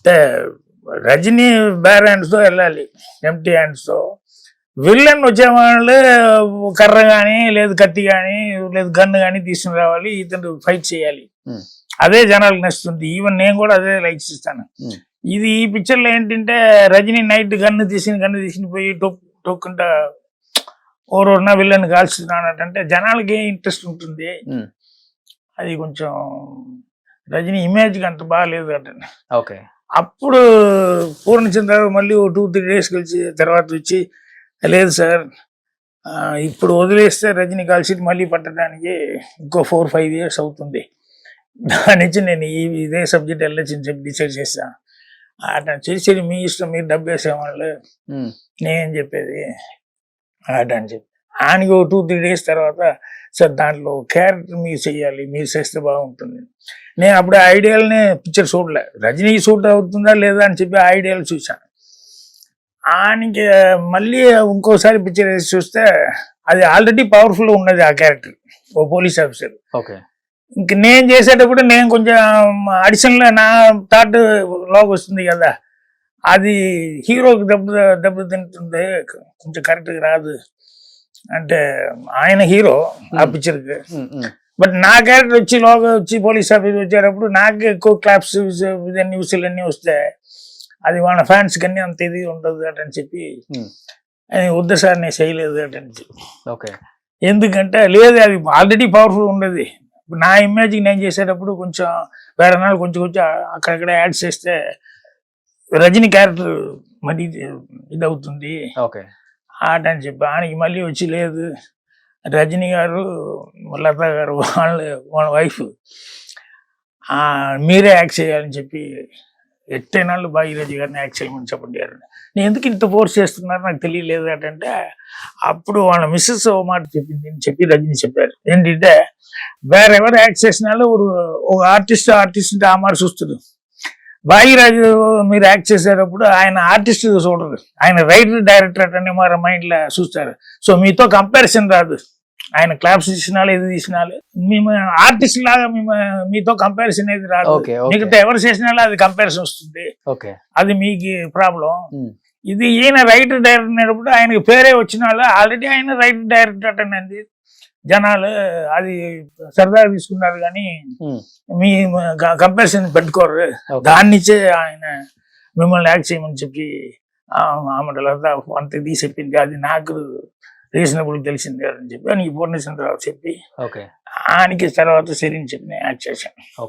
అంటే రజనీ బేర్ హ్యాండ్స్తో వెళ్ళాలి, empty హ్యాండ్స్తో. Villain వచ్చేవాళ్ళు కర్ర కానీ లేదు కత్తి కానీ లేదు గన్ను కానీ తీసుకుని రావాలి, ఇతను ఫైట్ చేయాలి. అదే జనాలకు నచ్చుతుంది. ఈవెన్ నేను కూడా అదే లైక్స్ ఇస్తాను. ఇది ఈ పిక్చర్లో ఏంటంటే రజనీ నైట్ గన్ను తీసుకుని పోయి టొక్కుంటా ఓరోనా విల్లన్ కాల్చుతున్నానంటే జనాలకి ఇంట్రెస్ట్ ఉంటుంది. అది కొంచెం రజనీ ఇమేజ్కి అంత బాగాలేదు అంటే. ఓకే. అప్పుడు పూర్ణచంద్ర మళ్ళీ 2-3 days కలిసి తర్వాత వచ్చి లేదు సార్ ఇప్పుడు వదిలేస్తే రజనీ కాల్షీట్ మళ్ళీ పట్టడానికి ఇంకో 4-5 years అవుతుంది, దాని నుంచి నేను ఇదే సబ్జెక్ట్ వెళ్ళొచ్చని చెప్పి డిసైడ్ చేస్తాను. అట్లా చేసి మీ ఇష్టం, మీరు డబ్బు వేసేవాళ్ళు, నేనేం చెప్పేది అట్లా అని చెప్పి ఆయనకి 2-3 days తర్వాత సార్ దాంట్లో క్యారెక్టర్ మీరు చెయ్యాలి, మీరు చేస్తే బాగుంటుంది. నేను అప్పుడు ఐడియాలనే పిక్చర్ చూడలే, రజనీ షూట్ అవుతుందా లేదా అని చెప్పి ఐడియాలు చూశాను. ఆయనకి మళ్ళీ ఇంకోసారి పిక్చర్ వేసి చూస్తే అది ఆల్రెడీ పవర్ఫుల్ ఉన్నది ఆ క్యారెక్టర్, ఓ పోలీస్ ఆఫీసర్. ఓకే. ఇంక నేను చేసేటప్పుడు నేను కొంచెం అడిషనల్గా నా థాట్ లోకి వస్తుంది కదా, అది హీరోకి దెబ్బతింటుంది, కొంచెం కరెక్ట్గా రాదు. అంటే ఆయన హీరో ఆ పిక్చర్కి, బట్ నా క్యారెక్టర్ వచ్చి పోలీస్ ఆఫీసర్ వచ్చేటప్పుడు నాకు ఎక్కువ క్లాప్స్ న్యూస్లు అన్నీ వస్తే అది వాళ్ళ ఫ్యాన్స్ కన్నీ అంత ఇది ఉండదు అటని చెప్పి వద్దు సార్ నేను చేయలేదు అటని చెప్పి. ఓకే. ఎందుకంటే లేదు అది ఆల్రెడీ పవర్ఫుల్ ఉండదు. నా ఇమేజ్కి నేను చేసేటప్పుడు కొంచెం వేరే నాళ్ళు కొంచెం అక్కడక్కడ యాడ్ చేస్తే రజనీ క్యారెక్టర్ మరి ఇది అవుతుంది ఆటని చెప్పి ఆయనకి మళ్ళీ వచ్చి లేదు రజనీ గారు లతా గారు వాళ్ళ వైఫ్ మీరే యాక్ట్ చేయాలని చెప్పి ఎట్టైనాళ్ళు భాగీరథి గారిని యాక్ట్ చేయమని చెప్పండి. నేను ఎందుకు ఇంత ఫోర్స్ చేస్తున్నారు నాకు తెలియలేదు అంటే అప్పుడు వాళ్ళ మిస్సెస్ ఓ మాట చెప్పింది అని చెప్పి రజనీ చెప్పారు. ఏంటంటే వేరెవరు యాక్ట్ చేసిన వాళ్ళు ఒక ఆర్టిస్ట్ ఆ మాట చూస్తుంది, భాగీరాజు మీరు యాక్ట్ చేసేటప్పుడు ఆయన ఆర్టిస్ట్ చూడరు, ఆయన రైటర్ డైరెక్టర్ అనే మన మైండ్లో చూస్తారు. సో మీతో కంపారిజన్ రాదు, ఆయన క్లాప్స్ తీసినాలు ఏది తీసినాలు మేము ఆర్టిస్ట్ లాగా మీతో కంపారిజన్ ఏది రాదు. మిగతా ఎవరు చేసినా అది కంపారిజన్ వస్తుంది, అది మీకు ప్రాబ్లం. ఇది ఈయన రైటర్ డైరెక్టర్ అనేటప్పుడు ఆయనకి పేరే వచ్చిన వాళ్ళు ఆల్రెడీ ఆయన రైటర్ డైరెక్టర్ అనేది జనాలు అది సరదాగా తీసుకున్నారు కానీ మీ కంపారిజన్ పెట్టుకోరు. దాని నుంచే ఆయన మిమ్మల్ని యాక్ట్ చేయమని చెప్పి ఆమె అంత తీసి చెప్పింది. అది నాకు రీజనబుల్ తెలిసింది అని చెప్పి ఆయనకి పూర్ణచంద్రరావు చెప్పి ఆయనకి తర్వాత సరిని చెప్పి నేను యాక్ట్ చేశాను.